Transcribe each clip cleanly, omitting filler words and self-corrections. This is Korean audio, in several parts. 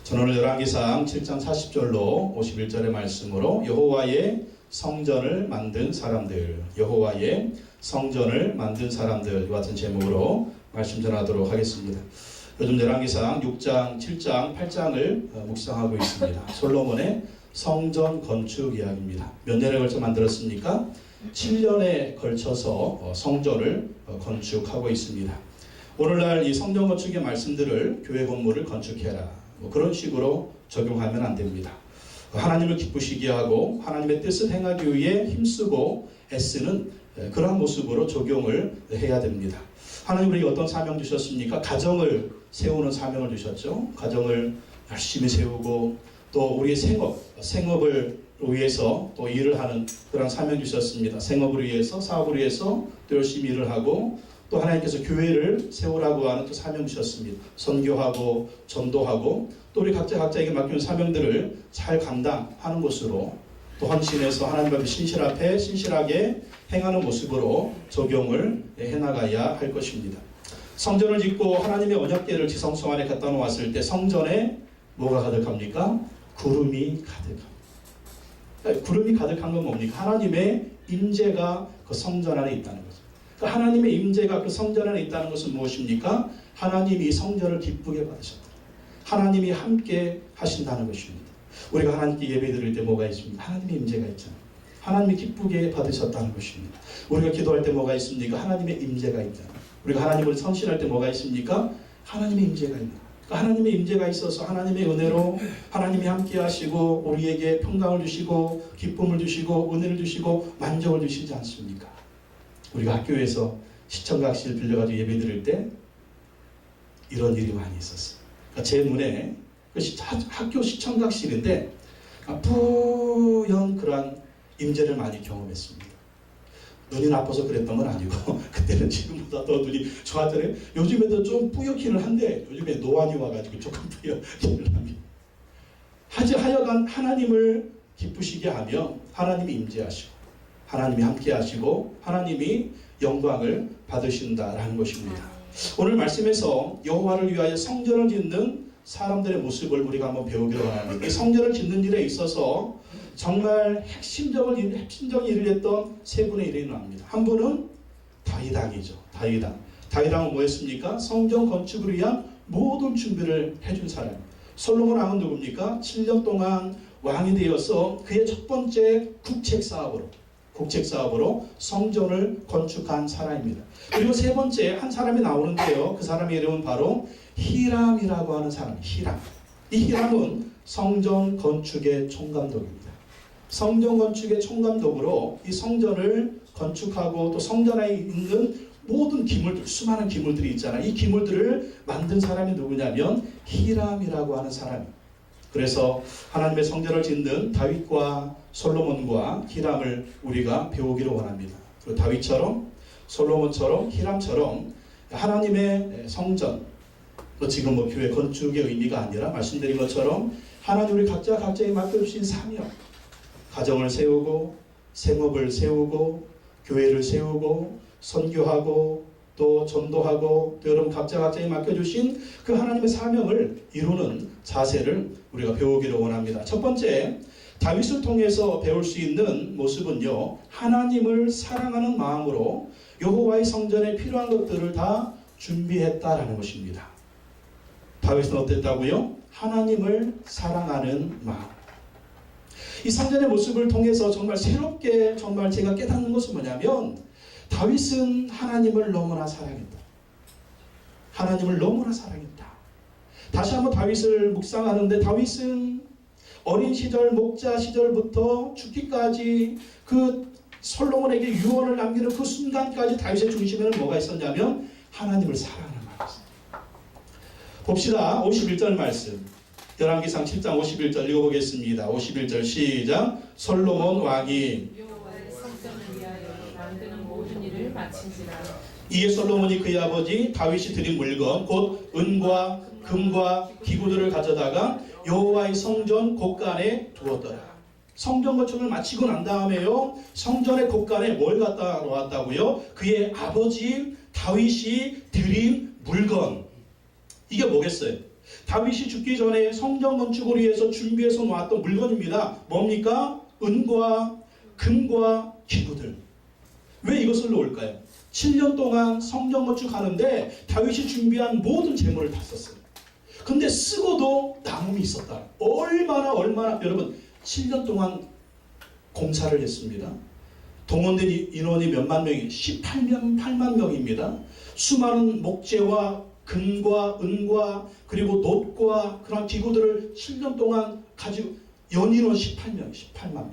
저는 오늘 열왕기상 7장 40절로 51절의 말씀으로 여호와의 성전을 만든 사람들, 여호와의 성전을 만든 사람들 같은 제목으로 말씀 전하도록 하겠습니다. 요즘 열왕기상 6장, 7장, 8장을 묵상하고 있습니다. 솔로몬의 성전 건축 이야기입니다. 몇 년에 걸쳐 만들었습니까? 7년에 걸쳐서 성전을 건축하고 있습니다. 오늘날 이 성전 건축의 말씀들을 교회 건물을 건축해라, 그런 식으로 적용하면 안 됩니다. 하나님을 기쁘시게 하고 하나님의 뜻을 행하기 위해 힘쓰고 애쓰는 그러한 모습으로 적용을 해야 됩니다. 하나님 우리에게 어떤 사명 주셨습니까? 가정을 세우는 사명을 주셨죠. 가정을 열심히 세우고 또 우리의 생업을 위해서 또 일을 하는 그런 사명 주셨습니다. 생업을 위해서, 사업을 위해서 또 열심히 일을 하고, 또 하나님께서 교회를 세우라고 하는 또 사명 주셨습니다. 선교하고 전도하고 또 우리 각자에게 맡긴 사명들을 잘 감당하는 것으로 또 헌신해서 하나님 앞에 신실하게 행하는 모습으로 적용을 해나가야 할 것입니다. 성전을 짓고 하나님의 언약궤를 지성소 안에 갖다 놓았을 때 성전에 뭐가 가득합니까? 구름이 가득합니다. 구름이 가득한 건 뭡니까? 하나님의 임재가 그 성전 안에 있다는 거죠. 그러니까 하나님의 임재가 그 성전 안에 있다는 것은 무엇입니까? 하나님이 성전을 기쁘게 받으셨다. 하나님이 함께 하신다는 것입니다. 우리가 하나님께 예배 드릴 때 뭐가 있습니까? 하나님의 임재가 있잖아요. 하나님이 기쁘게 받으셨다는 것입니다. 우리가 기도할 때 뭐가 있습니까? 하나님의 임재가 있잖아요. 우리가 하나님을 선신할 때 뭐가 있습니까? 하나님의 임재가 있는 거예요. 그러니까 하나님의 임재가 있어서 하나님의 은혜로 하나님이 함께 하시고 우리에게 평강을 주시고 기쁨을 주시고 은혜를 주시고 만족을 주시지 않습니까? 우리가 학교에서 시청각실 빌려가지고 예배 드릴 때 이런 일이 많이 있었어요. 그러니까 제 눈에 학교 시청각실인데 뿌연 그러한 임재를 많이 경험했습니다. 눈이 나빠서 그랬던 건 아니고 그때는 지금보다 더 눈이 좋았잖아요. 요즘에도 좀 뿌옇기는 한데 요즘에 노안이 와가지고 조금 뿌옇기는 합니다. 하여간 하나님을 기쁘시게 하며 하나님이 임재하시고 하나님이 함께 하시고 하나님이 영광을 받으신다라는 것입니다. 오늘 말씀에서 여호와를 위하여 성전을 짓는 사람들의 모습을 우리가 한번 배우기로 합니다. 이 성전을 짓는 일에 있어서 정말 핵심적인 일을 했던 세 분의 일이 나옵니다. 한 분은 다윗왕이죠. 다윗왕은 뭐였습니까? 성전 건축을 위한 모든 준비를 해준 사람. 솔로몬 왕은 누굽니까? 7년 동안 왕이 되어서 그의 첫 번째 국책 사업으로 성전을 건축한 사람입니다. 그리고 세 번째 한 사람이 나오는데요. 그 사람의 이름은 바로 히람이라고 하는 사람. 이 히람은 성전 건축의 총감독입니다. 성전 건축의 총감독으로 이 성전을 건축하고 또 성전 안에 있는 모든 기물들, 수많은 기물들이 있잖아요. 이 기물들을 만든 사람이 누구냐면 히람이라고 하는 사람입니다. 그래서 하나님의 성전을 짓는 다윗과 솔로몬과 히람을 우리가 배우기를 원합니다. 그리고 다윗처럼 솔로몬처럼 히람처럼 하나님의 성전, 지금 교회 건축의 의미가 아니라 말씀드린 것처럼 하나님 우리 각자에게 맡겨주신 사명, 가정을 세우고 생업을 세우고 교회를 세우고 선교하고 또 전도하고 또 여러분 각자에게 맡겨주신 그 하나님의 사명을 이루는 자세를 우리가 배우기를 원합니다. 첫 번째, 다윗을 통해서 배울 수 있는 모습은요, 하나님을 사랑하는 마음으로 여호와의 성전에 필요한 것들을 다 준비했다라는 것입니다. 다윗은 어땠다고요? 하나님을 사랑하는 마음. 이 성전의 모습을 통해서 정말 새롭게 정말 제가 깨닫는 것은 뭐냐면 다윗은 하나님을 너무나 사랑했다. 하나님을 너무나 사랑했다. 다시 한번 다윗을 묵상하는데 다윗은 어린 시절, 목자 시절부터 죽기까지 그 솔로몬에게 유언을 남기는 그 순간까지 다윗의 중심에는 뭐가 있었냐면 하나님을 사랑하는 마음이었습니다. 봅시다. 51절 말씀. 열왕기상 7장 51절 읽어보겠습니다. 51절 시작. 솔로몬 왕이 여호와의 성전을 위하여 만드는 모든 일을 마친지라. 이에 솔로몬이 그의 아버지 다윗이 드린 물건 곧 은과 금과 기구들을 가져다가 여호와의 성전 곳간에 두었더라. 성전 건축을 마치고 난 다음에요, 성전의 곳간에 뭘 갖다 놓았다고요? 그의 아버지 다윗이 드린 물건. 이게 뭐겠어요? 다윗이 죽기 전에 성전 건축을 위해서 준비해서 놓았던 물건입니다. 뭡니까? 은과 금과 기구들. 왜 이것을 놓을까요? 7년 동안 성전 건축하는데 다윗이 준비한 모든 재물을 다 썼어요. 근데 쓰고도 남음이 있었다. 얼마나 여러분 7년 동안 공사를 했습니다. 동원된 인원이 몇만 명이 8만 명입니다. 수많은 목재와 금과 은과 그리고 놋과 그런 기구들을 7년 동안 가지고 연인원 18만 명.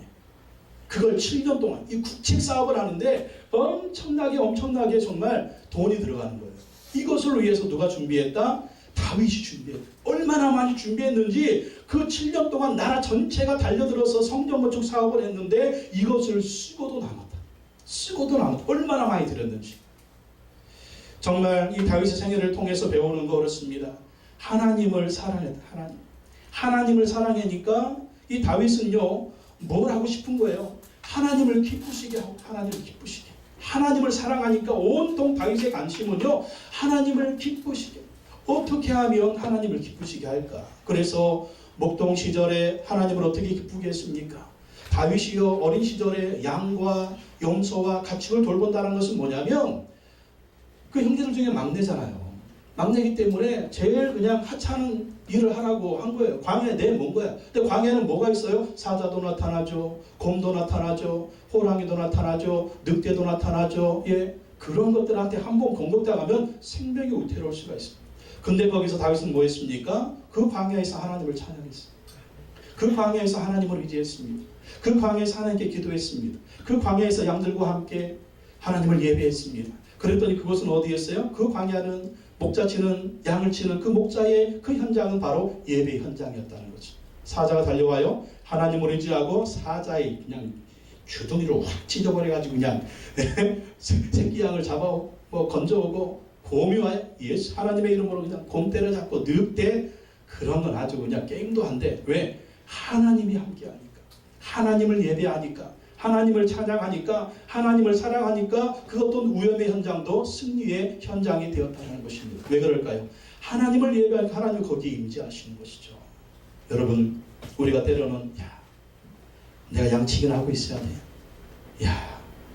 그걸 7년 동안 이 국책 사업을 하는데 엄청나게 정말 돈이 들어가는 거예요. 이것을 위해서 누가 준비했다? 다윗이 준비했다. 얼마나 많이 준비했는지 그 7년 동안 나라 전체가 달려들어서 성전 건축 사업을 했는데 이것을 쓰고도 남았다. 얼마나 많이 들었는지. 정말 이 다윗의 생애를 통해서 배우는 거 그렇습니다. 하나님을 사랑했다. 하나님을 사랑하니까 이 다윗은요 뭘 하고 싶은 거예요? 하나님을 기쁘시게 하고 하나님을 사랑하니까 온통 다윗의 관심은요 하나님을 기쁘시게, 어떻게 하면 하나님을 기쁘시게 할까? 그래서 목동 시절에 하나님을 어떻게 기쁘게 했습니까? 다윗이요 어린 시절에 양과 염소와 가축을 돌본다는 것은 뭐냐면 그 형제들 중에 막내잖아요. 막내이기 때문에 제일 그냥 하찮은 일을 하라고 한 거예요. 광야에 내몬 거야. 근데 광야에는 뭐가 있어요? 사자도 나타나죠. 곰도 나타나죠. 호랑이도 나타나죠. 늑대도 나타나죠. 예, 그런 것들한테 한번 공격당하면 생명이 위태로울 수가 있습니다. 근데 거기서 다윗은 뭐 했습니까? 그 광야에서 하나님을 찬양했습니다. 그 광야에서 하나님을 의지했습니다. 그 광야에서 하나님께 기도했습니다. 그 광야에서 양들과 함께 하나님을 예배했습니다. 그랬더니 그것은 어디였어요? 그 광야는 목자 치는 양을 치는 그 목자의 그 현장은 바로 예배 현장이었다는 거죠. 사자가 달려와요. 하나님을 의지하고 사자의 그냥 주둥이로 확 찢어버려가지고 그냥 새끼 양을 잡아 건져오고 곰이 와요. 예수 하나님의 이름으로 그냥 곰 때려잡고 늑대 그런 건 아주 그냥 게임도 한데 왜? 하나님이 함께하니까, 하나님을 예배하니까, 하나님을 찬양하니까, 하나님을 사랑하니까 그 어떤 위험의 현장도 승리의 현장이 되었다는 것입니다. 왜 그럴까요? 하나님을 예배하니까 하나님이 거기에 임재하시는 것이죠. 여러분, 우리가 때로는 내가 양치기나 하고 있어야 돼.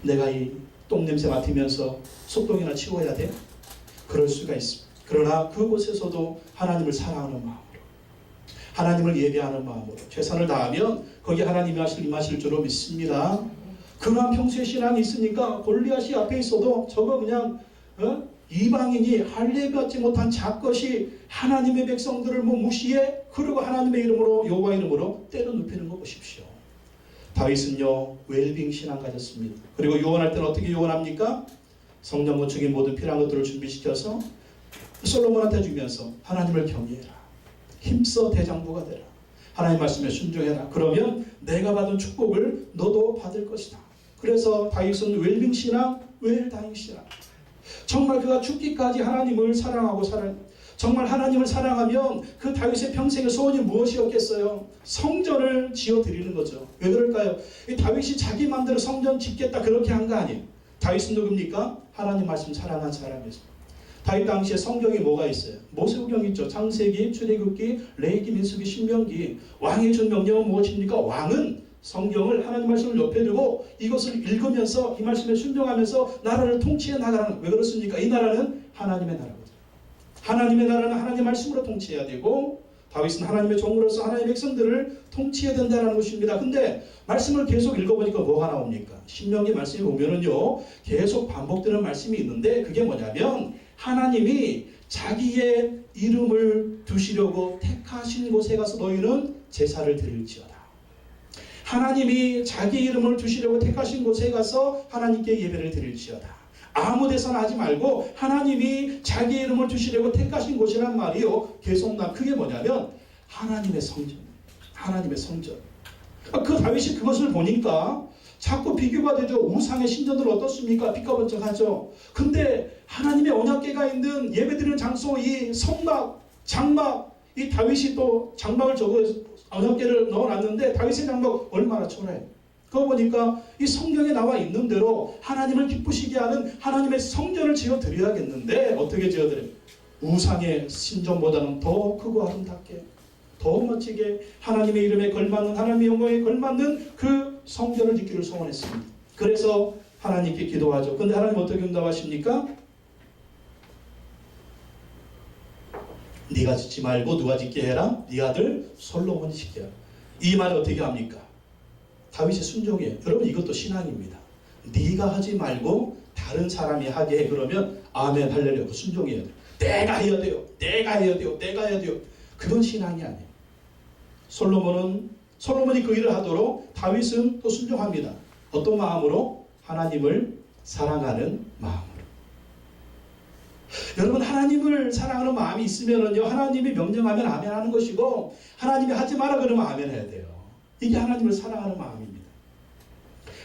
내가 이 똥냄새 맡으면서 속똥이나 치워야 돼. 그럴 수가 있습니다. 그러나 그곳에서도 하나님을 사랑하는 마음으로, 하나님을 예배하는 마음으로 최선을 다하면 거기 하나님이 임하실 줄로 믿습니다. 그러한 평소에 신앙이 있으니까 골리앗이 앞에 있어도 저거 그냥 이방인이 할례 받지 못한 작것이 하나님의 백성들을 무시해 그리고 하나님의 이름으로 여호와 이름으로 때려 눕히는 거 보십시오. 다윗은요 웰빙 신앙 가졌습니다. 그리고 요원할 때는 어떻게 요원합니까? 성전 건축의 모든 필요한 것들을 준비시켜서 솔로몬한테 주면서 하나님을 경외해라. 힘써 대장부가 되라. 하나님 말씀에 순종해라. 그러면 내가 받은 축복을 너도 받을 것이다. 그래서 다윗은 웰빙 신앙, 웰다잉 신앙. 정말 그가 죽기까지 하나님을 사랑하고 정말 하나님을 사랑하면 그 다윗의 평생의 소원이 무엇이었겠어요? 성전을 지어드리는 거죠. 왜 그럴까요? 이 다윗이 자기 마음대로 성전 짓겠다 그렇게 한 거 아니에요. 다윗은 누굽니까? 하나님 말씀 사랑한 사람이었습니다. 다윗 당시에 성경이 뭐가 있어요? 모세오경이 있죠. 창세기, 출애굽기, 레위기, 민수기, 신명기. 왕이 준 명령은 무엇입니까? 왕은 성경을 하나님 말씀을 옆에 두고 이것을 읽으면서 이 말씀에 순종하면서 나라를 통치해 나가라는. 왜 그렇습니까? 이 나라는 하나님의 나라거든요. 하나님의 나라는 하나님의 말씀으로 통치해야 되고 다윗은 하나님의 종으로서 하나님의 백성들을 통치해야 된다는 것입니다. 근데 말씀을 계속 읽어보니까 뭐가 나옵니까? 신명기 말씀에 보면은요 계속 반복되는 말씀이 있는데 그게 뭐냐면 하나님이 자기의 이름을 두시려고 택하신 곳에 가서 너희는 제사를 드릴지어다. 하나님이 자기 이름을 두시려고 택하신 곳에 가서 하나님께 예배를 드릴지어다. 아무 데서나 하지 말고 하나님이 자기 이름을 두시려고 택하신 곳이란 말이요. 계속 그게 뭐냐면 하나님의 성전. 하나님의 성전. 그 다윗이 그것을 보니까 자꾸 비교가 되죠. 우상의 신전들 어떻습니까? 삐까번쩍하죠. 근데 하나님의 언약궤가 있는 예배드리는 장소 이 성막, 장막 이 다윗이 또 장막을 언약궤를 넣어놨는데 다윗의 장막 얼마나 초라해. 그거 보니까 이 성경에 나와 있는 대로 하나님을 기쁘시게 하는 하나님의 성전을 지어드려야겠는데 어떻게 지어드려요? 우상의 신전보다는 더 크고 아름답게, 더 멋지게 하나님의 이름에 걸맞는, 하나님의 영광에 걸맞는 그 성전을 짓기를 소원했습니다. 그래서 하나님께 기도하죠. 근데 하나님 어떻게 응답하십니까? 네가 짓지 말고 누가 짓게 해라? 네 아들 솔로몬이 짓게 해라. 이 말을 어떻게 합니까? 다윗의 순종이에요. 여러분, 이것도 신앙입니다. 네가 하지 말고 다른 사람이 하게 해. 그러면 아멘 할렐루야, 그 순종해야 돼요. 내가 해야 돼요. 내가 해야 돼요. 내가 해야 돼요. 그건 신앙이 아니에요. 솔로몬이 그 일을 하도록 다윗은 또 순종합니다. 어떤 마음으로? 하나님을 사랑하는 마음으로. 여러분, 하나님을 사랑하는 마음이 있으면은요, 하나님이 명령하면 아멘 하는 것이고, 하나님이 하지 마라 그러면 아멘 해야 돼요. 이게 하나님을 사랑하는 마음입니다.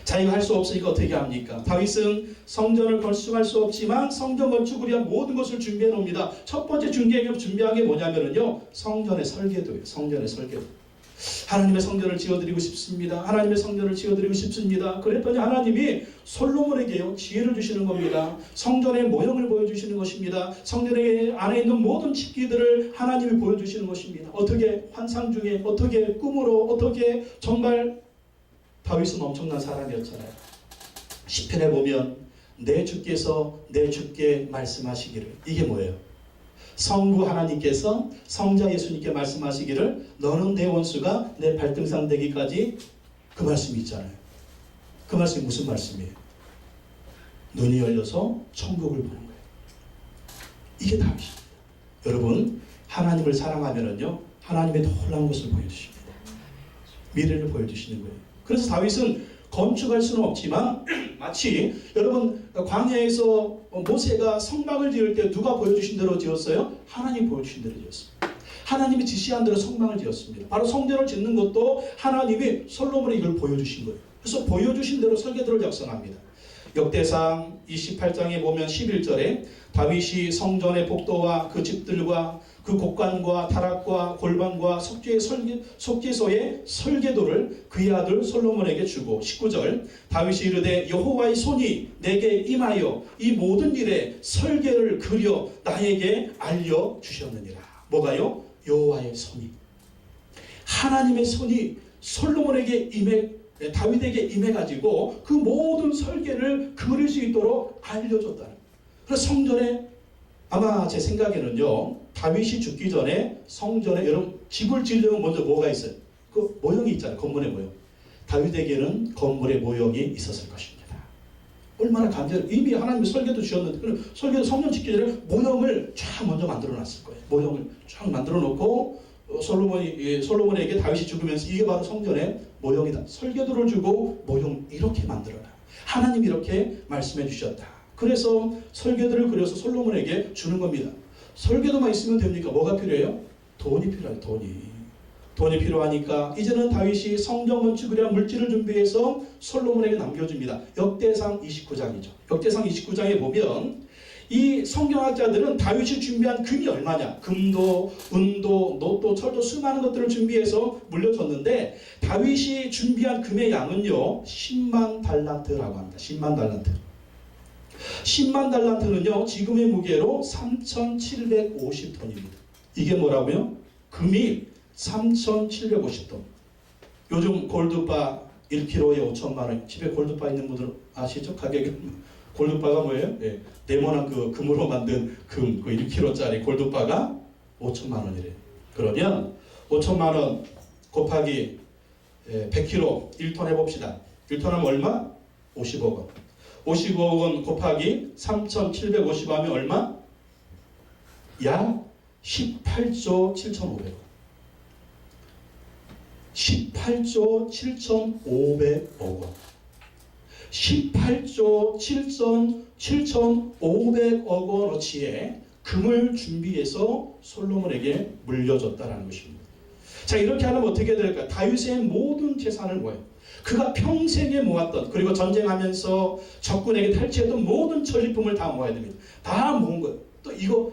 자기가 할 수 없으니까 어떻게 합니까? 다윗은 성전을 건축할 수 없지만 성전 건축을 위한 모든 것을 준비해 놓습니다. 첫 번째 준비한 게 뭐냐면요, 성전의 설계도예요. 성전의 설계도. 하나님의 성전을 지어드리고 싶습니다. 하나님의 성전을 지어드리고 싶습니다. 그랬더니 하나님이 솔로몬에게요, 지혜를 주시는 겁니다. 성전의 모형을 보여주시는 것입니다. 성전의 안에 있는 모든 집기들을 하나님이 보여주시는 것입니다. 어떻게? 환상 중에, 어떻게? 꿈으로, 어떻게? 정말 다윗은 엄청난 사람이었잖아요. 시편에 보면 내 주께서 내 주께 말씀하시기를, 이게 뭐예요? 성부 하나님께서 성자 예수님께 말씀하시기를 너는 내 원수가 내 발등상 되기까지, 그 말씀이 있잖아요. 그 말씀이 무슨 말씀이에요? 눈이 열려서 천국을 보는 거예요. 이게 다윗입니다. 여러분, 하나님을 사랑하면은요, 하나님의 놀라운 것을 보여주십니다. 미래를 보여주시는 거예요. 그래서 다윗은 건축할 수는 없지만, 마치 여러분 광야에서 모세가 성막을 지을 때 누가 보여주신 대로 지었어요? 하나님 보여주신 대로 지었습니다. 하나님이 지시한 대로 성막을 지었습니다. 바로 성전을 짓는 것도 하나님이 솔로몬에 이걸 보여주신 거예요. 그래서 보여주신 대로 설계도를 작성합니다. 역대상 28장에 보면 11절에 다윗이 성전의 복도와 그 집들과 그 곡관과 다락과 골방과 속죄소의 설계도를 그의 아들 솔로몬에게 주고, 19절 다윗이 이르되 여호와의 손이 내게 임하여 이 모든 일에 설계를 그려 나에게 알려주셨느니라. 뭐가요? 여호와의 손이, 하나님의 손이 솔로몬에게 다윗에게 임해가지고 그 모든 설계를 그릴 수 있도록 알려줬다는. 그래서 성전에, 아마 제 생각에는요, 다윗이 죽기 전에 성전에, 여러분 집을 지으려면 먼저 뭐가 있어요? 그 모형이 있잖아요. 건물의 모형. 다윗에게는 건물의 모형이 있었을 것입니다. 얼마나 간절해. 이미 하나님이 설계도 주셨는데, 설계도 성전 짓기 전에 모형을 쫙 먼저 만들어 놨을 거예요. 모형을 쫙 만들어 놓고 솔로몬에게 다윗이 죽으면서 이게 바로 성전의 모형이다. 설계도를 주고 모형 이렇게 만들어라. 하나님이 이렇게 말씀해 주셨다. 그래서 설계도를 그려서 솔로몬에게 주는 겁니다. 설계도만 있으면 됩니까? 뭐가 필요해요? 돈이 필요해요. 돈이 필요하니까 이제는 다윗이 성전 건축을 위한 물질을 준비해서 솔로몬에게 남겨줍니다. 역대상 29장이죠. 역대상 29장에 보면 이 성경학자들은 다윗이 준비한 금이 얼마냐, 금도, 은도, 놋도, 철도, 수많은 것들을 준비해서 물려줬는데 다윗이 준비한 금의 양은요 10만 달란트라고 합니다. 10만 달란트. 10만 달란트는요 지금의 무게로 3,750톤입니다. 이게 뭐라고요? 금이 3,750톤. 요즘 골드바 1kg에 5천만 원. 집에 골드바 있는 분들 아시죠? 가격이. 골드바가 뭐예요? 네. 네모난 그 금으로 만든 금, 그 1kg짜리 골드바가 5천만 원이래요. 그러면 5천만 원 곱하기 100kg 1톤 해봅시다. 1톤 하면 얼마? 50억 원. 50억 원 곱하기 3,750 하면 얼마? 약 18조 7,500억 원. 18조 7,500억 원. 18조 7,500억 원어치의 금을 준비해서 솔로몬에게 물려줬다는 것입니다. 자, 이렇게 하면 어떻게 될까? 다윗의 모든 재산을 모아요. 그가 평생에 모았던, 그리고 전쟁하면서 적군에게 탈취했던 모든 전리품을 다 모아야 됩니다. 다 모은 거예요. 또 이거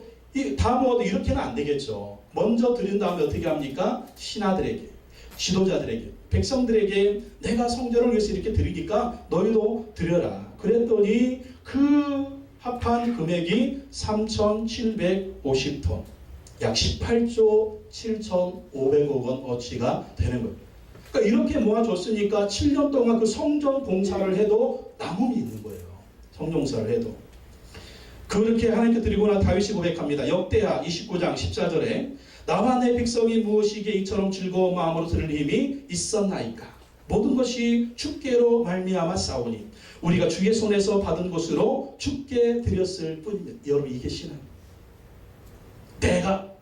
다 모아도 이렇게는 안 되겠죠. 먼저 드린 다음에 어떻게 합니까? 신하들에게, 지도자들에게, 백성들에게 내가 성전을 위해서 이렇게 드리니까 너희도 드려라. 그랬더니 그 합한 금액이 3,750톤, 약 18조 7,500억 원어치가 되는 거예요. 그러니까 이렇게 모아줬으니까 7년 동안 그 성전 공사를 해도 남음이 있는 거예요. 성전공사를 해도. 그렇게 하나님께 드리고 난 다윗이 고백합니다. 역대하 29장 14절에 나와 내 백성이 무엇이기에 이처럼 즐거운 마음으로 들을 힘이 있었나이까. 모든 것이 주께로 말미암아 싸우니 우리가 주의 손에서 받은 것으로 주께 드렸을 뿐입니다. 여러분 이게 신앙. 내가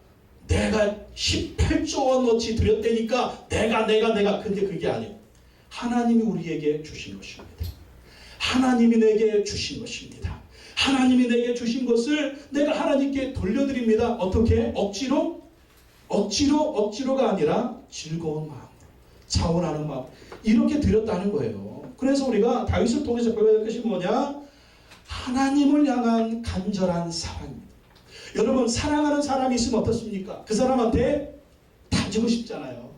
18조 원어치 드렸다니까 내가 근데 그게 아니에요. 하나님이 우리에게 주신 것입니다. 하나님이 내게 주신 것입니다. 하나님이 내게 주신 것을 내가 하나님께 돌려드립니다. 어떻게? 억지로가 아니라 즐거운 마음으로, 차원하는 마음, 이렇게 드렸다는 거예요. 그래서 우리가 다윗을 통해서 배워야 할 것이 뭐냐? 하나님을 향한 간절한 사랑입니다. 여러분 사랑하는 사람이 있으면 어떻습니까? 그 사람한테 다 주고 싶잖아요.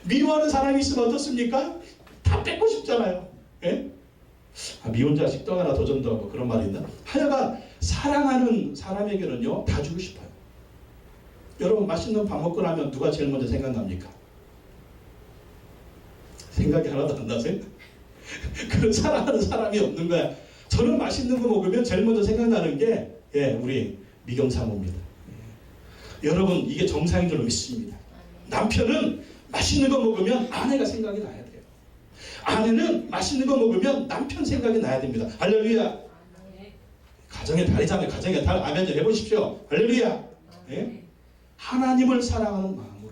미워하는 사람이 있으면 어떻습니까? 다 뺏고 싶잖아요. 예? 미운 자식 떡 하나 더 준다고 그런 말이 있나? 하여간 사랑하는 사람에게는요 다 주고 싶어요. 여러분 맛있는 밥 먹고 나면 누가 제일 먼저 생각납니까? 생각이 하나도 안 나세요? 그런 사랑하는 사람이 없는 거야. 저는 맛있는 거 먹으면 제일 먼저 생각나는 게 우리 미경 사모입니다. 여러분 이게 정상인 줄 믿습니다. 남편은 맛있는 거 먹으면 아내가 생각이 나야 돼요. 아내는 맛있는 거 먹으면 남편 생각이 나야 됩니다. 할렐루야. 가정의 달이잖아요. 가정의 달. 아멘 좀 해보십시오. 할렐루야. 예? 하나님을 사랑하는 마음으로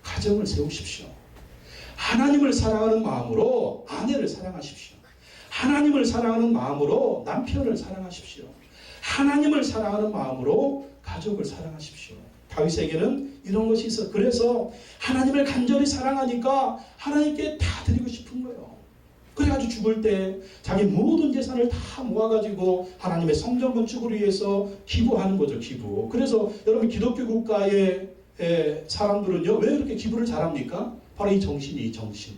가정을 세우십시오. 하나님을 사랑하는 마음으로 아내를 사랑하십시오. 하나님을 사랑하는 마음으로 남편을 사랑하십시오. 하나님을 사랑하는 마음으로 가족을 사랑하십시오. 다윗에게는 이런 것이 있어. 그래서 하나님을 간절히 사랑하니까 하나님께 다 드리고 싶은 거예요. 그래가지고 죽을 때 자기 모든 재산을 다 모아가지고 하나님의 성전 건축을 위해서 기부하는 거죠. 기부. 그래서 여러분 기독교 국가의 사람들은요 왜 이렇게 기부를 잘합니까? 바로 이 정신이, 이 정신,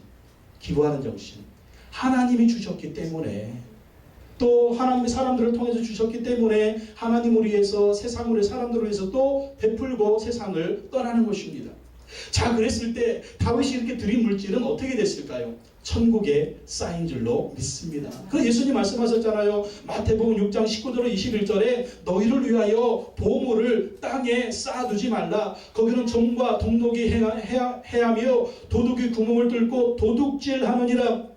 기부하는 정신. 하나님이 주셨기 때문에, 또 하나님의 사람들을 통해서 주셨기 때문에 하나님을 위해서, 세상을 위해, 사람들을 위해서 또 베풀고 세상을 떠나는 것입니다. 자, 그랬을 때 다윗이 이렇게 드린 물질은 어떻게 됐을까요? 천국에 쌓인 줄로 믿습니다. 그래서 예수님 말씀하셨잖아요. 마태복음 6장 19절 21절에 너희를 위하여 보물을 땅에 쌓아두지 말라. 거기는 종과 동독이 해하며 도둑이 구멍을 뚫고 도둑질하느니라.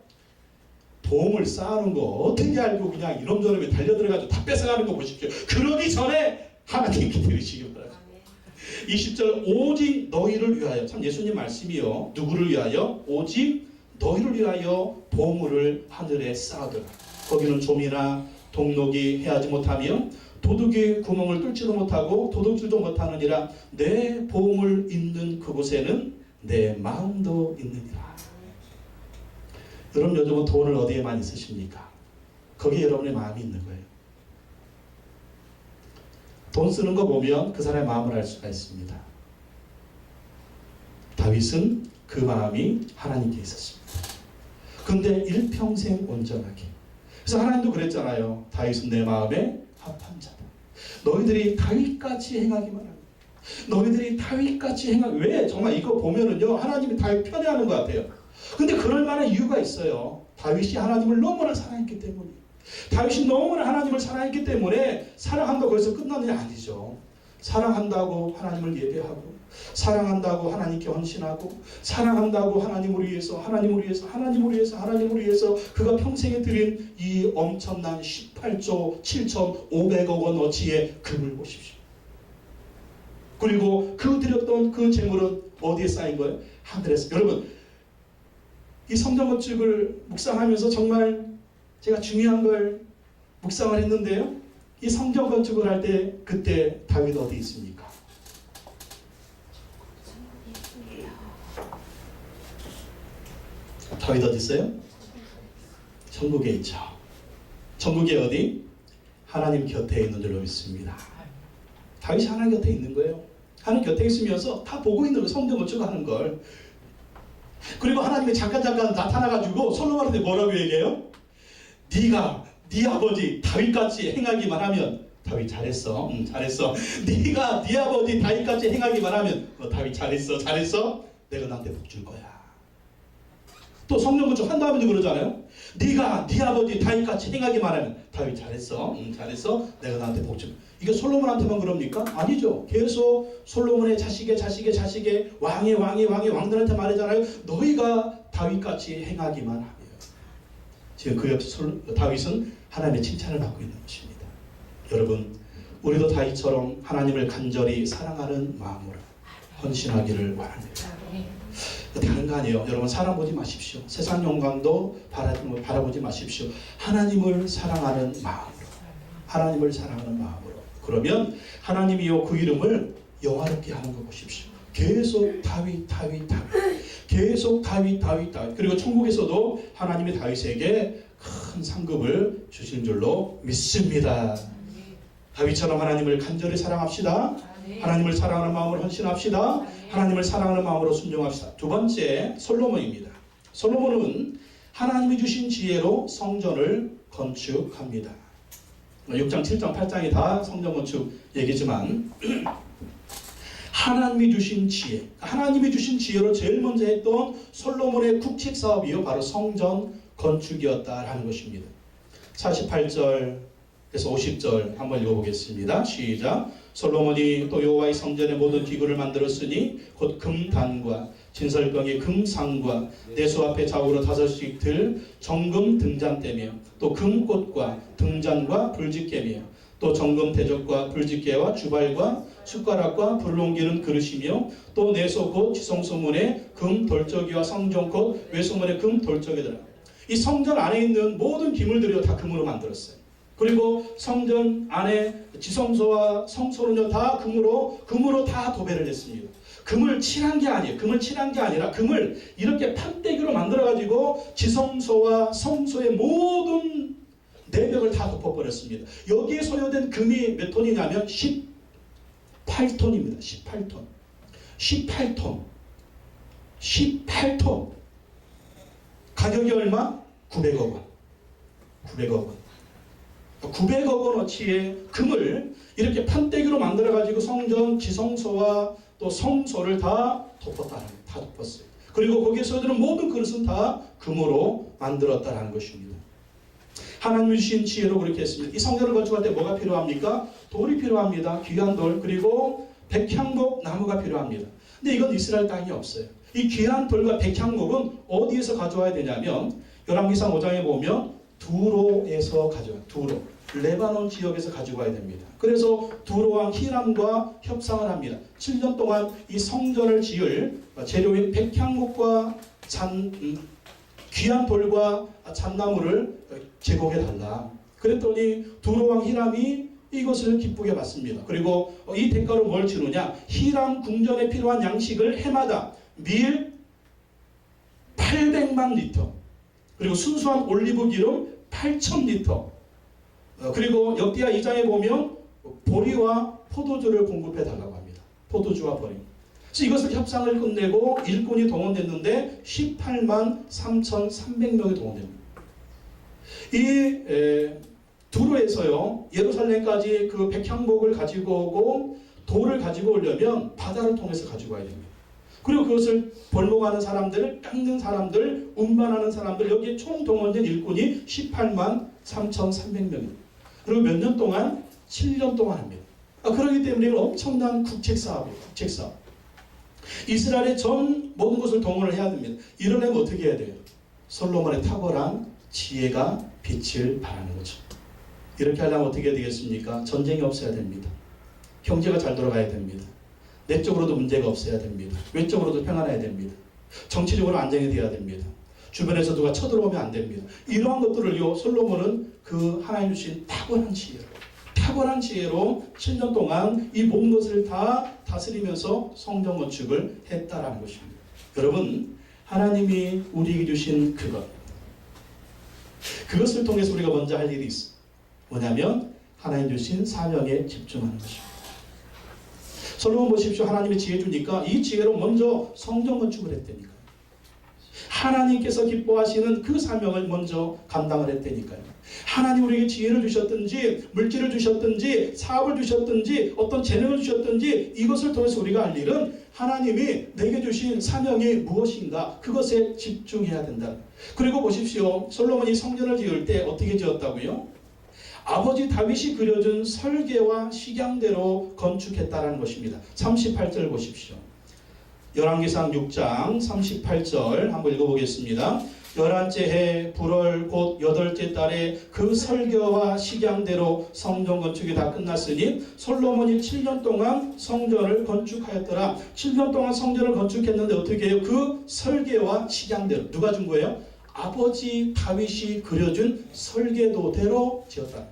보물 쌓아놓은 거 어떻게 알고 그냥 이놈저놈이 달려들어가지고 다 뺏어가는 거 보십시오. 그러기 전에 하나님께 드리시기 바랍니다. 20절 오직 너희를 위하여. 참 예수님 말씀이요. 누구를 위하여? 오직 너희를 위하여 보물을 하늘에 쌓아두라. 거기는 좀이나 동록이 해하지 못하며 도둑이 구멍을 뚫지도 못하고 도둑질도 못하느니라. 내 보물 있는 그곳에는 내 마음도 있느니라. 여러분 요즘은 돈을 어디에 많이 쓰십니까? 거기에 여러분의 마음이 있는 거예요. 돈 쓰는 거 보면 그 사람의 마음을 알 수가 있습니다. 다윗은 그 마음이 하나님께 있었습니다. 그런데 일평생 온전하게. 그래서 하나님도 그랬잖아요. 다윗은 내 마음에 합한 자다. 너희들이 다윗같이 행하기만 하고. 너희들이 다윗같이 행하기. 왜? 정말 이거 보면은요 하나님이 다윗 편애하는 것 같아요. 근데 그럴 만한 이유가 있어요. 다윗이 하나님을 너무나 사랑했기 때문에. 다윗이 너무나 하나님을 사랑했기 때문에 사랑한다고 해서 끝나는 게 아니죠. 사랑한다고 하나님을 예배하고, 사랑한다고 하나님께 헌신하고, 사랑한다고 하나님을 위해서 그가 평생에 드린 이 엄청난 18조 7,500억 원어치의 금을 보십시오. 그리고 그 드렸던 그 재물은 어디에 쌓인 거예요? 하늘에서. 여러분 이 성전 건축을 묵상하면서 정말 제가 중요한 걸 묵상을 했는데요. 이 성전 건축을 할 때 그때 다윗 어디 있습니까? 다윗 어디 있어요? 천국에 있죠. 천국에 어디? 하나님 곁에 있는 줄로 믿습니다. 다윗이 하나님 곁에 있는 거예요. 하나님 곁에 있으면서 다 보고 있는 거예요. 성전 건축하는 걸. 그리고 하나님이 잠깐 나타나가지고 솔로몬한테 뭐라고 얘기해요? 네가 네 아버지 다윗같이 행하기만 하면 다윗 잘했어. 잘했어. 네가 네 아버지 다윗같이 행하기만 하면 다윗 잘했어. 잘했어. 내가 너한테 복 줄 거야. 또 성령 건축 한 다음에도 그러잖아요. 네가 네 아버지 다윗같이 행하기만 하면 다윗 잘했어. 잘했어. 내가 너한테 복 줄 거야. 이게 솔로몬한테만 그럽니까? 아니죠. 계속 솔로몬의 자식의 왕의 왕들한테 말하잖아요. 너희가 다윗같이 행하기만 하면. 지금 그 옆에 다윗은 하나님의 칭찬을 받고 있는 것입니다. 여러분, 우리도 다윗처럼 하나님을 간절히 사랑하는 마음으로 헌신하기를 바랍니다. 다른 거 아니에요. 여러분, 사람 보지 마십시오. 세상 영광도 바라보지 마십시오. 하나님을 사랑하는 마음으로. 하나님을 사랑하는 마음으로. 그러면 하나님이요 그 이름을 영화롭게 하는 거 보십시오. 계속 다윗. 계속 다윗. 그리고 천국에서도 하나님이 다윗에게 큰 상급을 주신 줄로 믿습니다. 다윗처럼 하나님을 간절히 사랑합시다. 하나님을 사랑하는 마음으로 헌신합시다. 하나님을 사랑하는 마음으로 순종합시다. 두 번째, 솔로몬입니다. 솔로몬은 하나님이 주신 지혜로 성전을 건축합니다. 6장, 7장, 8장이 다 성전 건축 얘기지만 하나님이 주신 지혜, 하나님이 주신 지혜로 제일 먼저 했던 솔로몬의 국책 사업이요 바로 성전 건축이었다라는 것입니다. 48절에서 50절 한번 읽어보겠습니다. 시작. 솔로몬이 또 여호와의 성전의 모든 기구를 만들었으니 곧 금단과 진설병의 금상과 내수 앞에 좌우로 5씩 들 정금 등잔대며 또 금꽃과 등잔과 불집게며 또 정금 대적과 불집게와 주발과 숟가락과 불을 옮기는 그릇이며 또 내소 곧 지성소문의 금 돌적이와 성전 곧 외소문의 금 돌적이더라. 이 성전 안에 있는 모든 기물들이요 다 금으로 만들었어요. 그리고 성전 안에 지성소와 성소는요 다 금으로 다 도배를 했습니다. 금을 칠한 게 아니에요. 금을 칠한 게 아니라 금을 이렇게 판때기로 만들어가지고 지성소와 성소의 모든 내벽을 다 덮어버렸습니다. 여기에 소요된 금이 몇 톤이냐면 18톤입니다. 18톤. 가격이 얼마? 900억 원. 900억 원어치의 금을 이렇게 판때기로 만들어가지고 성전, 지성소와 또 성소를 다 덮었어요. 그리고 거기에 소요되는 모든 그릇은 다 금으로 만들었다는 것입니다. 하나님이 주신 지혜로 그렇게 했습니다. 이 성전을 건축할 때 뭐가 필요합니까? 돌이 필요합니다. 귀한 돌, 그리고 백향목 나무가 필요합니다. 근데 이건 이스라엘 땅이 없어요. 이 귀한 돌과 백향목은 어디에서 가져와야 되냐면 열왕기상 5장에 보면 두로에서 가져와요. 두로. 레바논 지역에서 가지고 와야 됩니다. 그래서 두로왕 히람과 협상을 합니다. 7년 동안 이 성전을 지을 재료인 백향목과 귀한 돌과 잣나무를 제공해달라. 그랬더니 두로왕 히람이 이것을 기쁘게 받습니다. 그리고 이 대가로 뭘 치르냐? 히람 궁전에 필요한 양식을 해마다 밀 800만 리터, 그리고 순수한 올리브 기름 8,000리터, 그리고 역대하 2장에 보면 보리와 포도주를 공급해 달라고 합니다. 포도주와 보리. 그래서 이것을 협상을 끝내고 일꾼이 동원됐는데 18만 3,300명이 동원됩니다. 이 두로에서요 예루살렘까지 그 백향목을 가지고 오고 돌을 가지고 오려면 바다를 통해서 가지고 와야 됩니다. 그리고 그것을 벌목하는 사람들, 깎는 사람들, 운반하는 사람들, 여기에 총 동원된 일꾼이 18만 3,300명입니다. 그리고 몇 년 동안? 7년 동안 합니다. 그렇기 때문에 이건 엄청난 국책사업이에요. 국책사업. 이스라엘의 전 모든 것을 동원을 해야 됩니다. 이러려면 어떻게 해야 돼요? 솔로몬의 탁월한 지혜가 빛을 발하는 거죠. 이렇게 하려면 어떻게 해야 되겠습니까? 전쟁이 없어야 됩니다. 경제가 잘 돌아가야 됩니다. 내적으로도 문제가 없어야 됩니다. 외적으로도 평안해야 됩니다. 정치적으로 안정이 돼야 됩니다. 주변에서 누가 쳐들어오면 안 됩니다. 이러한 것들을요 솔로몬은 그 하나님 주신 탁월한 지혜로 7년 동안 이 모든 것을 다 다스리면서 성전 건축을 했다라는 것입니다. 여러분, 하나님이 우리에게 주신 그것을 통해서 우리가 먼저 할 일이 있어요. 뭐냐면 하나님 주신 사명에 집중하는 것입니다. 솔로몬 보십시오. 하나님의 지혜 주니까 이 지혜로 먼저 성전 건축을 했다니까. 하나님께서 기뻐하시는 그 사명을 먼저 감당을 했다니까요. 하나님 우리에게 지혜를 주셨든지 물질을 주셨든지 사업을 주셨든지 어떤 재능을 주셨든지 이것을 통해서 우리가 할 일은 하나님이 내게 주신 사명이 무엇인가 그것에 집중해야 된다. 그리고 보십시오. 솔로몬이 성전을 지을 때 어떻게 지었다고요? 아버지 다윗이 그려준 설계와 식양대로 건축했다라는 것입니다. 38절 보십시오. 열왕기상 6장 38절 한번 읽어보겠습니다. 11째 해 불월 곧 8째 달에 그 설계와 식양대로 성전 건축이 다 끝났으니 솔로몬이 7년 동안 성전을 건축하였더라. 7년 동안 성전을 건축했는데 어떻게 해요? 그 설계와 식양대로 누가 준 거예요? 아버지 다윗이 그려준 설계도대로 지었다.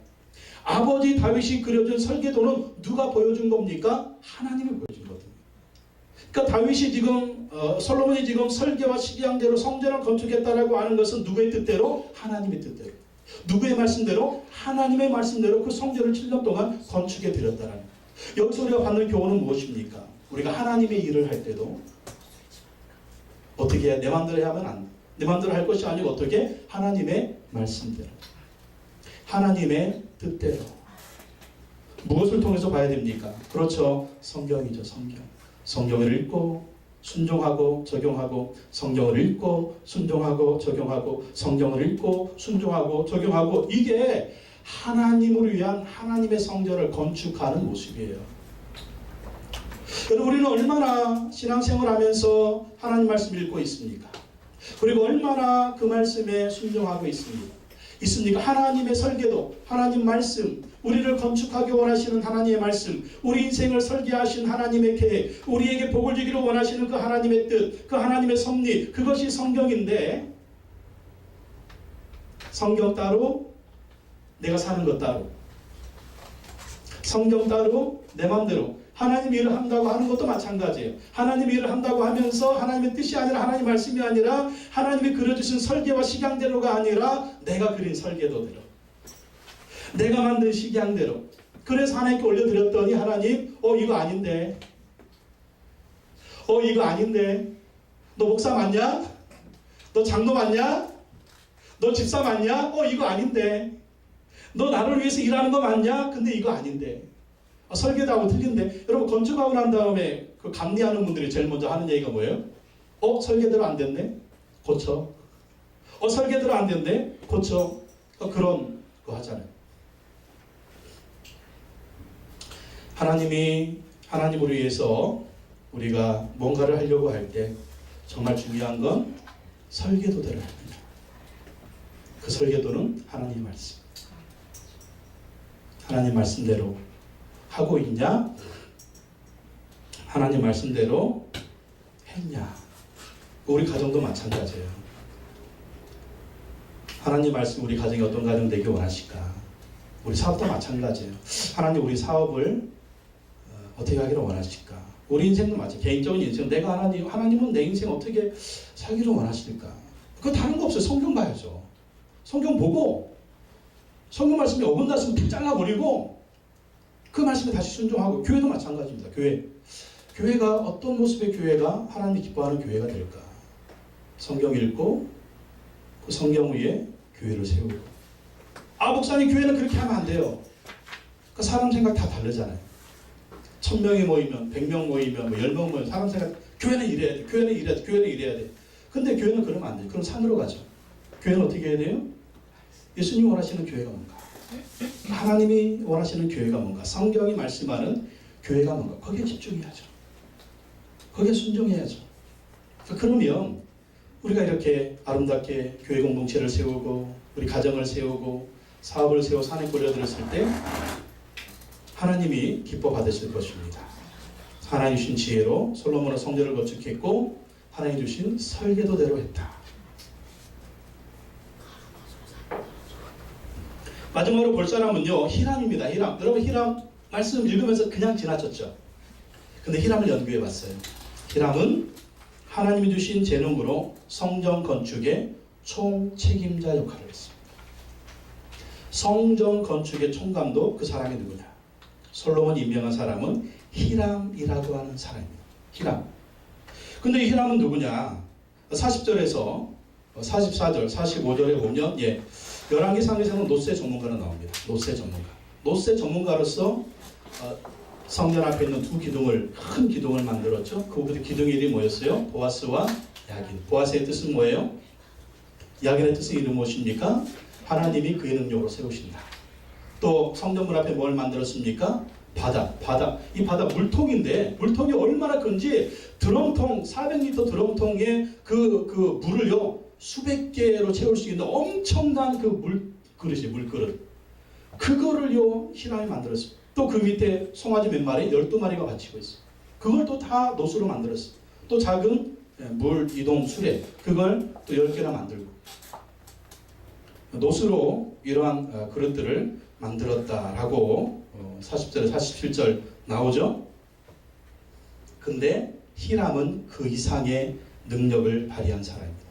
아버지 다윗이 그려준 설계도는 누가 보여준 겁니까? 하나님이 보여준 거거든요. 그러니까 다윗이 지금 솔로몬이 지금 설계와 식양대로 성전을 건축했다라고 하는 것은 누구의 뜻대로? 하나님의 뜻대로. 누구의 말씀대로? 하나님의 말씀대로 그 성전을 7년 동안 건축해 드렸다라는 거예요. 여기서 우리가 받는 교훈은 무엇입니까? 우리가 하나님의 일을 할 때도 어떻게 해야 내 마음대로 하면 안 돼. 내 마음대로 할 것이 아니고 어떻게? 하나님의 말씀대로. 하나님의 뜻대로. 무엇을 통해서 봐야 됩니까? 그렇죠. 성경이죠. 성경. 성경을 읽고 순종하고 적용하고 성경을 읽고 순종하고 적용하고 성경을 읽고 순종하고 적용하고 이게 하나님을 위한 하나님의 성전을 건축하는 모습이에요. 여러분 우리는 얼마나 신앙생활하면서 하나님 말씀 읽고 있습니까? 그리고 얼마나 그 말씀에 순종하고 있습니까? 하나님의 설계도, 하나님 말씀, 우리를 건축하기 원하시는 하나님의 말씀, 우리 인생을 설계하신 하나님의 계획, 우리에게 복을 주기를 원하시는 그 하나님의 뜻, 그 하나님의 섭리, 그것이 성경인데 성경 따로, 내가 사는 것 따로, 성경 따로, 내 마음대로 하나님 일을 한다고 하는 것도 마찬가지예요. 하나님 일을 한다고 하면서 하나님의 뜻이 아니라 하나님 말씀이 아니라 하나님이 그려주신 설계와 식양대로가 아니라 내가 그린 설계도대로 내가 만든 식양대로 그래서 하나님께 올려드렸더니 하나님 이거 아닌데 이거 아닌데 너 목사 맞냐? 너 장로 맞냐? 너 집사 맞냐? 이거 아닌데 너 나를 위해서 일하는 거 맞냐? 근데 이거 아닌데 설계도하고 틀린데 여러분 건축하고 난 다음에 그 감리하는 분들이 제일 먼저 하는 얘기가 뭐예요? 설계대로 안 됐네? 고쳐. 설계대로 안 됐네? 고쳐. 그런 거 하잖아요. 하나님을 위해서 우리가 뭔가를 하려고 할 때 정말 중요한 건 설계도대로 합니다. 그 설계도는 하나님의 말씀. 하나님 말씀대로 하고 있냐? 하나님 말씀대로 했냐? 우리 가정도 마찬가지예요. 하나님 말씀 우리 가정이 어떤 가정 되길 원하실까? 우리 사업도 마찬가지예요. 하나님 우리 사업을 어떻게 하기를 원하실까? 우리 인생도 마찬가지. 개인적인 인생, 내가 하나님은 내 인생 어떻게 살기를 원하실까? 그거 다른 거 없어요. 성경 봐야죠. 성경 보고 성경 말씀이 어긋났으면 툭 잘라버리고 그 말씀에 다시 순종하고 교회도 마찬가지입니다. 교회가 어떤 모습의 교회가 하나님이 기뻐하는 교회가 될까? 성경 읽고 그 성경 위에 교회를 세우고 목사님 교회는 그렇게 하면 안 돼요. 그 사람 생각 다 다르잖아요. 1000명이 모이면 100명 모이면 10명 모이면 사람 생각 교회는 이래야 돼. 교회는 이래야 돼. 교회는 이래야 돼. 근데 교회는 그러면 안 돼요. 그럼 산으로 가죠. 교회는 어떻게 해야 돼요? 예수님 원하시는 교회가 뭔가? 하나님이 원하시는 교회가 뭔가? 성경이 말씀하는 교회가 뭔가? 거기에 집중해야죠. 거기에 순종해야죠. 그러면 우리가 이렇게 아름답게 교회 공동체를 세우고 우리 가정을 세우고 사업을 세워 산에 올려드렸을 때 하나님이 기뻐 받으실 것입니다. 하나님 주신 지혜로 솔로몬은 성전을 건축했고 하나님 주신 설계도대로 했다. 마지막으로 볼 사람은요, 히람입니다. 히람. 여러분 히람 말씀 읽으면서 그냥 지나쳤죠. 근데 히람을 연구해 봤어요. 히람은 하나님이 주신 재능으로 성전 건축의 총책임자 역할을 했습니다. 성전 건축의 총감독 그 사람이 누구냐? 솔로몬이 임명한 사람은 히람이라고 하는 사람입니다. 히람. 근데 이 히람은 누구냐? 40절에서 44절, 45절에 보면 열왕기상에서는 노세 전문가로 나옵니다. 노세 전문가. 노세 전문가로서 성전 앞에 있는 두 기둥을, 큰 기둥을 만들었죠. 그 기둥 이름이 뭐였어요? 보아스와 야긴. 보아스의 뜻은 뭐예요? 야긴의 뜻은 이름 무엇입니까? 하나님이 그의 능력으로 세우신다. 또 성전문 앞에 뭘 만들었습니까? 바다. 이 바다 물통인데, 물통이 얼마나 큰지 드럼통, 400리터 드럼통에 그 물을요 수백 개로 채울 수 있는 엄청난 그 물그릇. 그거를요 히람이 만들었어요. 또 그 밑에 송아지 몇 마리, 12마리가 받치고 있어요. 그걸 또 다 노수로 만들었어요. 또 작은 물 이동 수레, 그걸 또 10개나 만들고 노수로 이러한 그릇들을 만들었다라고 40절에 47절 나오죠. 근데 히람은 그 이상의 능력을 발휘한 사람입니다.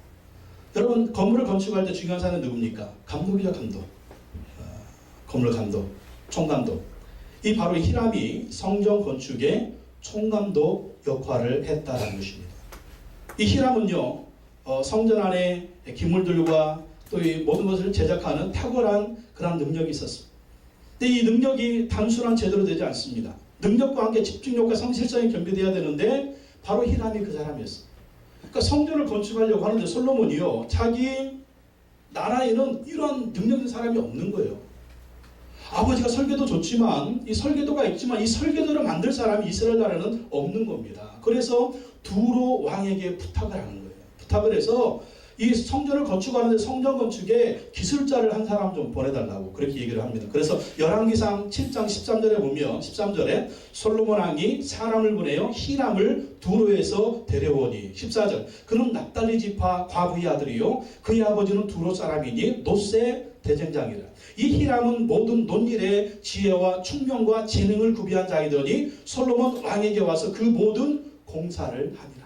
여러분, 건물을 건축할 때 중요한 사람은 누굽니까? 감독이죠, 감독. 건물 감독, 총감독. 이 바로 히람이 성전 건축의 총감독 역할을 했다라는 것입니다. 이 히람은요, 성전 안에 기물들과 또 이 모든 것을 제작하는 탁월한 그런 능력이 있었습니다. 근데 이 능력이 단순한 제대로 되지 않습니다. 능력과 함께 집중력과 성실성이 겸비되어야 되는데 바로 히람이 그 사람이었어요. 그러니까 성전을 건축하려고 하는데 솔로몬이요, 자기 나라에는 이런 능력 있는 사람이 없는 거예요. 아버지가 설계도 좋지만 이 설계도가 있지만 이 설계도를 만들 사람이 이스라엘 나라에는 없는 겁니다. 그래서 두로 왕에게 부탁을 하는 거예요. 부탁을 해서 이 성전을 건축하는데 성전 건축에 기술자를 한 사람 좀 보내달라고 그렇게 얘기를 합니다. 그래서 열왕기상 7장 13절에 보면 13절에 솔로몬 왕이 사람을 보내어 히람을 두로에서 데려오니 14절 그는 납달리 지파 과부의 아들이요 그의 아버지는 두로 사람이니 노세 대쟁장이라. 이 히람은 모든 논일의 지혜와 충명과 재능을 구비한 자이더니 솔로몬 왕에게 와서 그 모든 공사를 하니라.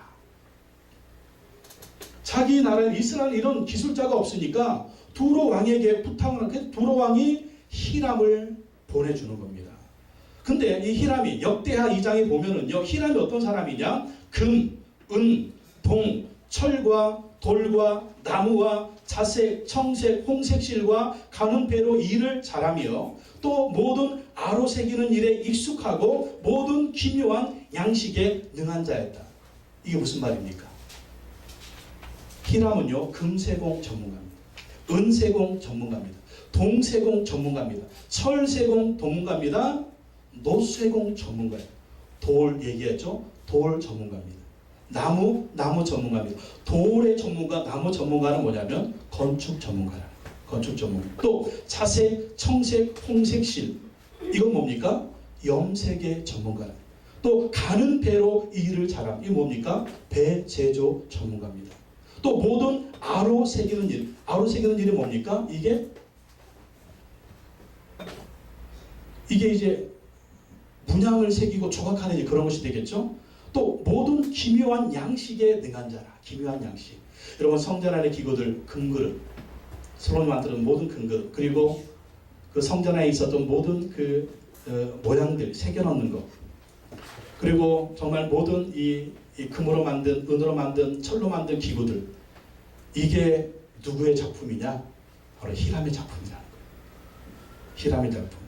자기 나라에 이스라엘 이런 기술자가 없으니까 두로 왕에게 부탁을 하고 두로 왕이 히람을 보내주는 겁니다. 근데 이 히람이 역대하 2장에 보면은요, 히람이 어떤 사람이냐? 금, 은, 동, 철과 돌과 나무와 자색, 청색, 홍색실과 가는 배로 일을 잘하며 또 모든 아로 새기는 일에 익숙하고 모든 기묘한 양식에 능한 자였다. 이게 무슨 말입니까? 히람은요, 금세공 전문가입니다. 은세공 전문가입니다. 동세공 전문가입니다. 철세공 전문가입니다. 노세공 전문가예요. 돌 얘기했죠? 돌 전문가입니다. 나무 전문가입니다. 돌의 전문가, 나무 전문가는 뭐냐면 건축 전문가라는 거예요. 건축 전문가. 또 자색, 청색, 홍색실. 이건 뭡니까? 염색의 전문가라는 거예요. 또 가는 배로 이 일을 잘함. 이게 뭡니까? 배 제조 전문가입니다. 또 모든 아로 새기는 일. 아로 새기는 일이 뭡니까? 이게 이제 문양을 새기고 조각하는 일, 그런 것이 되겠죠? 또 모든 기묘한 양식에 능한 자라. 기묘한 양식. 여러분, 성전 안의 기구들, 금그릇, 솔로몬이 만드는 모든 금그릇, 그리고 그 성전 안에 있었던 모든 그 모양들 새겨넣는 것, 그리고 정말 모든 이 금으로 만든, 은으로 만든, 철로 만든 기구들, 이게 누구의 작품이냐? 바로 히람의 작품이라는 거예요. 히람의 작품.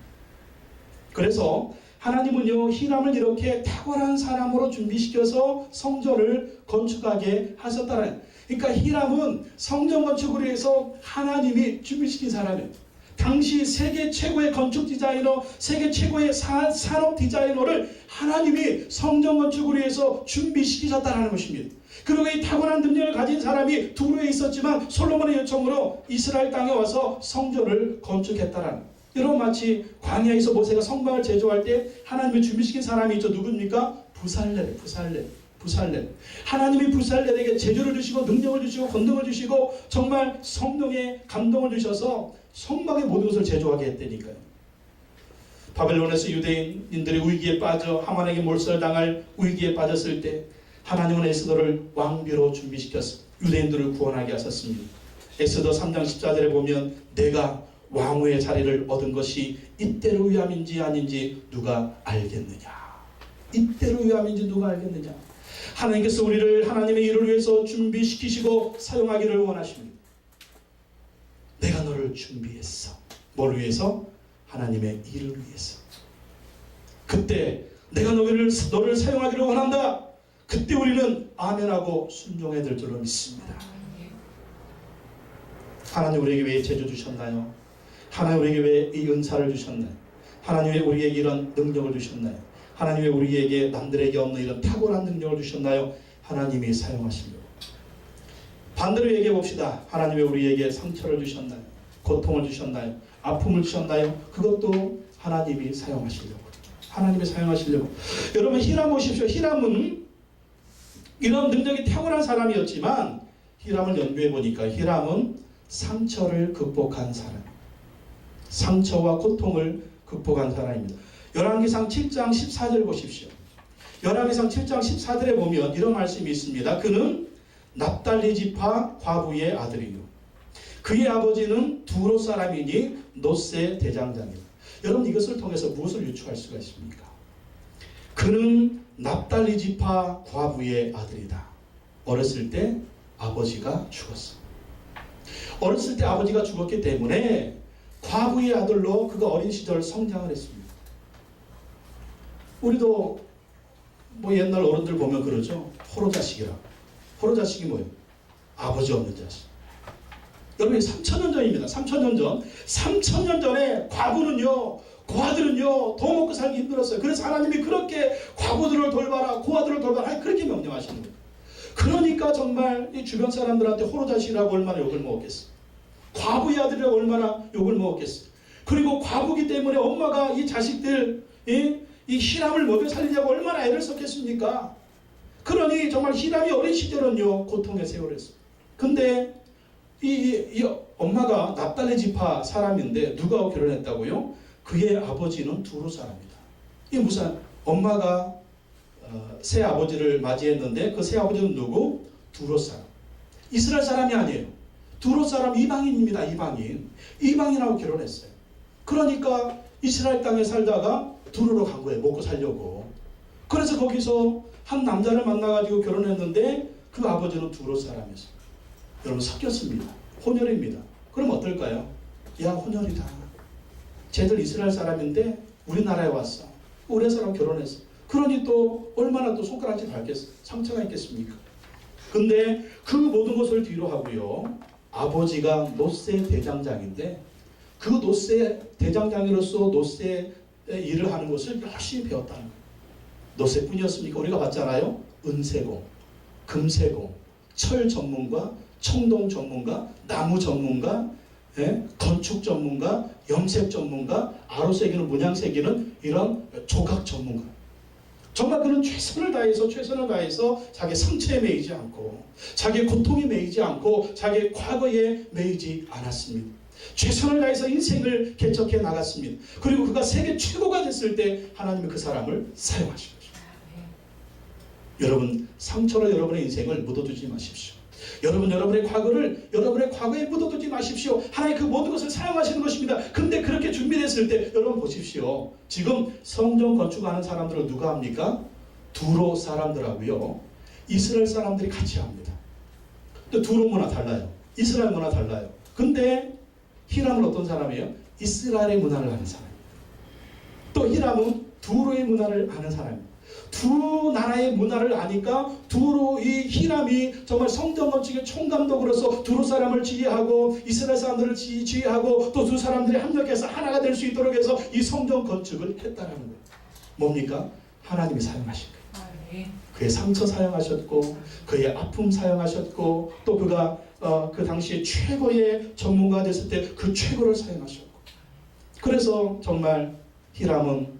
그래서 하나님은요, 히람을 이렇게 탁월한 사람으로 준비시켜서 성전을 건축하게 하셨다는. 그러니까 히람은 성전 건축을 위해서 하나님이 준비시킨 사람이에요. 당시 세계 최고의 건축 디자이너, 세계 최고의 산업 디자이너를 하나님이 성전 건축을 위해서 준비시키셨다는 것입니다. 그리고 이 탁월한 능력을 가진 사람이 두로에 있었지만 솔로몬의 요청으로 이스라엘 땅에 와서 성전을 건축했다는. 여러분, 마치 광야에서 모세가 성막을 제조할 때 하나님이 준비시킨 사람이 있죠. 누굽니까? 부살렙. 하나님이 부살렙에게 제주를 주시고 능력을 주시고 권능을 주시고 정말 성령의 감동을 주셔서 성막의 모든 것을 제조하게 했다니까요. 바벨론에서 유대인들이 위기에 빠져 하만에게 몰살당할 위기에 빠졌을 때 하나님은 에스더를 왕비로 준비시켜서 유대인들을 구원하게 하셨습니다. 엑소더 3장 14절에 보면 내가 왕후의 자리를 얻은 것이 이때로 위함인지 아닌지 누가 알겠느냐. 이때로 위함인지 누가 알겠느냐. 하나님께서 우리를 하나님의 일을 위해서 준비시키시고 사용하기를 원하십니다. 내가 너를 준비했어. 뭘 위해서? 하나님의 일을 위해서. 그때 내가 너를 사용하기를 원한다. 그때 우리는 아멘하고 순종해야 될 줄로 믿습니다. 하나님 우리에게 왜 제주 주셨나요? 하나님 우리에게 왜 이 은사를 주셨나요? 하나님 왜 우리에게 이런 능력을 주셨나요? 하나님 왜 우리에게 남들에게 없는 이런 탁월한 능력을 주셨나요? 하나님이 사용하시려고. 반대로 얘기해 봅시다. 하나님 왜 우리에게 상처를 주셨나요? 고통을 주셨나요? 아픔을 주셨나요? 그것도 하나님이 사용하시려고. 하나님이 사용하시려고. 여러분 히람 보십시오. 히람은 이런 능력이 탁월한 사람이었지만 히람을 연구해 보니까 히람은 상처를 극복한 사람. 상처와 고통을 극복한 사람입니다. 열왕기상 7장 14절 보십시오. 열왕기상 7장 14절에 보면 이런 말씀이 있습니다. 그는 납달리 지파 과부의 아들이요. 그의 아버지는 두로 사람이니 노세 대장장이다. 여러분 이것을 통해서 무엇을 유추할 수가 있습니까? 그는 납달리 지파 과부의 아들이다. 어렸을 때 아버지가 죽었어. 어렸을 때 아버지가 죽었기 때문에 과부의 아들로 그가 어린 시절 성장을 했습니다. 우리도 뭐 옛날 어른들 보면 그러죠. 호로자식이라. 호로자식이 뭐예요? 아버지 없는 자식. 여러분 3,000년 전입니다. 3,000년 전. 3,000년 전에 과부는요, 고아들은요, 더 먹고 살기 힘들었어요. 그래서 하나님이 그렇게 과부들을 돌봐라, 고아들을 돌봐라, 그렇게 명령하시는 거예요. 그러니까 정말 이 주변 사람들한테 호로자식이라고 얼마나 욕을 먹었겠어요. 과부의 아들이라고 얼마나 욕을 먹었겠어요. 그리고 과부기 때문에 엄마가 이 자식들, 이 히람을 먹여 살리냐고 얼마나 애를 썼겠습니까? 그러니 정말 히람이 어린 시절은요, 고통의 세월이었어요. 근데 이 엄마가 납달리 지파 사람인데 누가 결혼했다고요? 그의 아버지는 두로 사람이다. 이 무슨 엄마가 새 아버지를 맞이했는데 그 새 아버지는 누구? 두로 사람. 이스라엘 사람이 아니에요. 두로 사람 이방인입니다. 이방인. 이방인하고 결혼했어요. 그러니까 이스라엘 땅에 살다가 두로로 간 거예요. 먹고 살려고. 그래서 거기서 한 남자를 만나가지고 결혼했는데 그 아버지는 두로 사람이었어요. 여러분 섞였습니다. 혼혈입니다. 그럼 어떨까요? 야 혼혈이다. 쟤들 이스라엘 사람인데 우리나라에 왔어. 우리 사람 결혼했어. 그러니 또 얼마나 또 손가락질 밟겠어. 상처가 있겠습니까? 근데 그 모든 것을 뒤로 하고요. 아버지가 노세 대장장인데 그 노세 대장장이로서 노세 일을 하는 것을 열심히 배웠다는 거예요. 노세뿐이었습니까? 우리가 봤잖아요. 은세공, 금세공, 철 전문가, 청동 전문가, 나무 전문가, 건축 전문가, 염색 전문가, 아로새기는 문양새기는 이런 조각 전문가. 정말 그는 최선을 다해서 자기 상처에 매이지 않고 자기 고통에 매이지 않고 자기 과거에 매이지 않았습니다. 최선을 다해서 인생을 개척해 나갔습니다. 그리고 그가 세계 최고가 됐을 때 하나님이 그 사람을 사용하신 거죠. 여러분 상처로 여러분의 인생을 묻어두지 마십시오. 여러분의 과거에 묻어두지 마십시오. 하나님 그 모든 것을 사용하시는 것입니다. 근데 그렇게 준비됐을 때 여러분 보십시오. 지금 성전 건축하는 사람들은 누가 합니까? 두로 사람들하고요. 이스라엘 사람들이 같이 합니다. 또 두로 문화 달라요. 이스라엘 문화 달라요. 근데 히람은 어떤 사람이에요? 이스라엘의 문화를 아는 사람입니다. 또 히람은 두로의 문화를 아는 사람입니다. 두 나라의 문화를 아니까 두로 이 히람이 정말 성전 건축의 총감독으로서 두로 사람을 지휘하고 이스라엘 사람들을 지휘하고 또 두 사람들이 합력해서 하나가 될 수 있도록 해서 이 성전 건축을 했다는 거예요. 뭡니까? 하나님이 사용하신 거예요. 그의 상처 사용하셨고 그의 아픔 사용하셨고 또 그가 그 당시에 최고의 전문가 됐을 때 그 최고를 사용하셨고 그래서 정말 히람은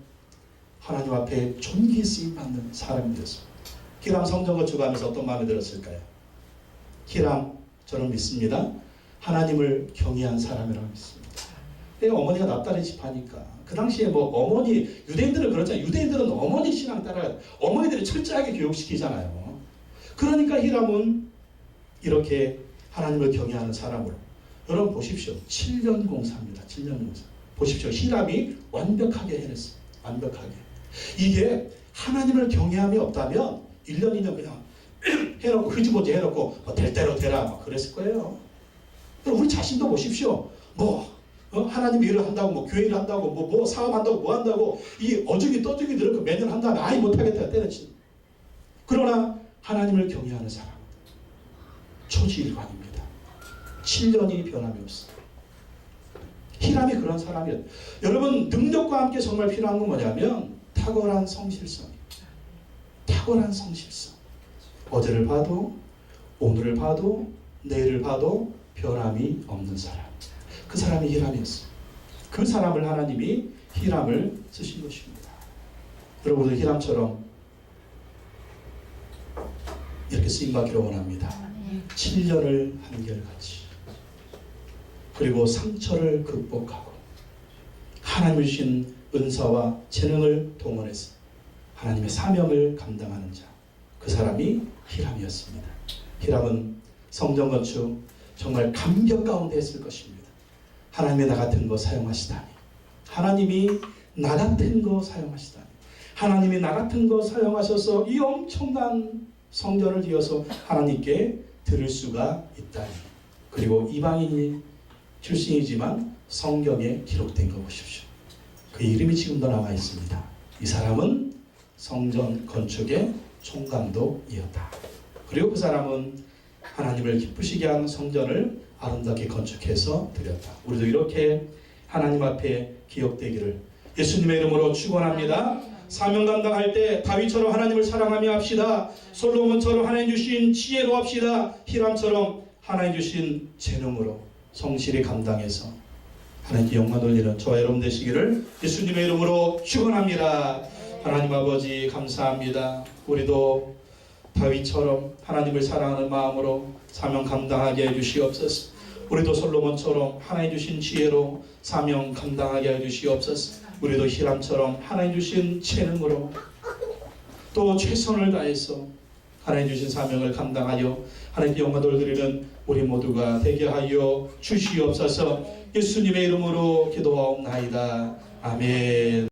하나님 앞에 존귀 쓰임받는 사람이 되었습니다. 히람 성전 건축하면서 어떤 마음이 들었을까요? 히람 저는 믿습니다. 하나님을 경외한 사람이라고 믿습니다. 어머니가 납달리 지파니까 그 당시에 뭐 어머니 유대인들은 그렇잖아요. 유대인들은 어머니 신앙 따라 어머니들이 철저하게 교육시키잖아요. 그러니까 히람은 이렇게 하나님을 경외하는 사람으로 여러분 보십시오. 7년 공사입니다. 7년 공사. 보십시오. 히람이 완벽하게 해냈어요. 완벽하게. 이게 하나님을 경외함이 없다면 1년 2년 그냥 해놓고 흐지부지 해놓고 될 대로 되라 막 그랬을 거예요. 그럼 우리 자신도 보십시오. 하나님 일을 한다고 교회 일을 한다고 뭐 사업한다고 뭐 한다고 이 어중이 떠중이 들었고 매년 한 다음에 아이 못하겠다 때려치는. 그러나 하나님을 경외하는 사람 초지일관입니다. 7년이 변함이 없어요. 히람이 그런 사람이에요. 여러분 능력과 함께 정말 필요한 건 뭐냐면 탁월한 성실성이에요. 탁월한 성실성. 어제를 봐도 오늘을 봐도 내일을 봐도 변함이 없는 사람. 그 사람이 히람이었어요. 그 사람을 하나님이 히람을 쓰신 것입니다. 여러분들 히람처럼 이렇게 쓰임받기를 원합니다. 7년을 한결같이 그리고 상처를 극복하고 하나님이 주신 은사와 재능을 동원해서 하나님의 사명을 감당하는 자, 그 사람이 히람이었습니다. 히람은 성전 건축 정말 감격 가운데 했을 것입니다. 하나님이 나 같은 거 사용하시다니, 하나님이 나 같은 거 사용하시다니, 하나님이 나 같은 거 사용하셔서 이 엄청난 성전을 지어서 하나님께 드릴 수가 있다니. 그리고 이방인이 출신이지만 성경에 기록된 거 보십시오. 그 이름이 지금도 남아 있습니다. 이 사람은 성전 건축의 총감독이었다. 그리고 그 사람은 하나님을 기쁘시게 하는 성전을 아름답게 건축해서 드렸다. 우리도 이렇게 하나님 앞에 기억되기를 예수님의 이름으로 축원합니다. 사명 감당할 때 다윗처럼 하나님을 사랑하며 합시다. 솔로몬처럼 하나님 주신 지혜로 합시다. 히람처럼 하나님 주신 재능으로 성실히 감당해서 하나님께 영광 돌리는 저와 여러분 되시기를 예수님의 이름으로 축원합니다. 하나님 아버지 감사합니다. 우리도 다윗처럼 하나님을 사랑하는 마음으로 사명 감당하게 해주시옵소서. 우리도 솔로몬처럼 하나님 주신 지혜로 사명 감당하게 해주시옵소서. 우리도 히람처럼 하나님 주신 재능으로 또 최선을 다해서 하나님 주신 사명을 감당하여 하나님께 영광을 드리는 우리 모두가 되게 하여 주시옵소서. 예수님의 이름으로 기도하옵나이다. 아멘.